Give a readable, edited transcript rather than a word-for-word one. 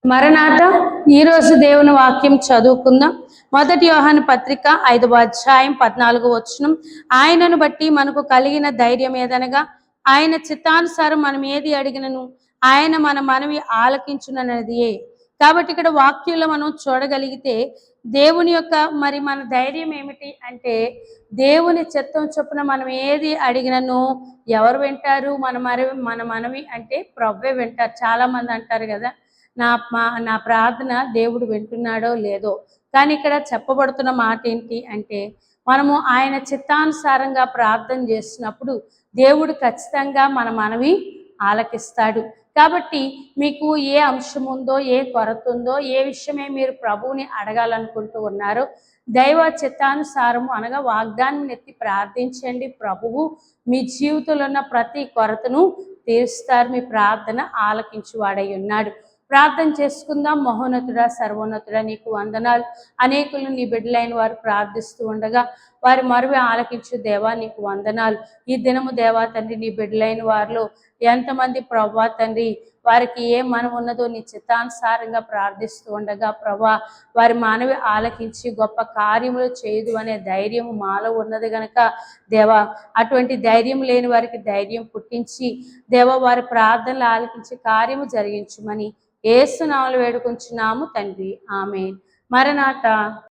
మరణాత ఈరోజు దేవుని వాక్యం చదువుకుందాం. 1 యోహాను పత్రిక 5వ అధ్యాయం 14వ వచనం. ఆయనను బట్టి మనకు కలిగిన ధైర్యం ఏదనగా, ఆయన చిత్తానుసారం మనం ఏది అడిగినను ఆయన మన మనవి ఆలకించునన్నదియే. కాబట్టి ఇక్కడ వాక్యంలో మనం చూడగలిగితే దేవుని యొక్క మన ధైర్యం ఏమిటి అంటే, దేవుని చిత్తం చొప్పున మనం ఏది అడిగినను ఎవరు వింటారు? మన మనవి అంటే ప్రభువే వింటారు. చాలా మంది అంటారు కదా, నా ప్రార్థన దేవుడు వింటున్నాడో లేదో. కానీ ఇక్కడ చెప్పబడుతున్న మాట ఏంటి అంటే, మనము ఆయన చిత్తానుసారంగా ప్రార్థన చేసినప్పుడు దేవుడు ఖచ్చితంగా మన మనవి ఆలకిస్తాడు. కాబట్టి మీకు ఏ అంశం ఉందో, ఏ కొరత ఉందో, ఏ విషయమే మీరు ప్రభువుని అడగాలనుకుంటూ ఉన్నారో దైవ చిత్తానుసారము అనగా వాగ్దానం ఎత్తి ప్రార్థించండి. ప్రభువు మీ జీవితంలో ఉన్న ప్రతి కొరతను తీరుస్తారు. మీ ప్రార్థన ఆలకించువాడై ఉన్నాడు. ప్రార్థన చేసుకుందాం. మహోన్నతుడా, సర్వోన్నతుడా, నీకు వందనాలు. అనేకులు నీ బిడ్డలైన వారు ప్రార్థిస్తూ ఉండగా వారి మరువి ఆలకించు దేవా, నీకు వందనాలు. ఈ దినము దేవా తండ్రి, నీ బిడ్డలైన వారిలో ఎంతమంది ప్రభా తండ్రి వారికి ఏ మనం ఉన్నదో నీ చిత్తానుసారంగా ప్రార్థిస్తూ ఉండగా ప్రభా వారి మానవి ఆలకించి గొప్ప కార్యములు చేయదు అనే ధైర్యం మాలో ఉన్నది గనక దేవా, అటువంటి ధైర్యం లేని వారికి ధైర్యం పుట్టించి దేవా వారి ప్రార్థనలు ఆలకించి కార్యము జరిగించుమని యేసు నామములో వేడుకొంచున్నాము తండ్రి. ఆమేన్. మరణాత.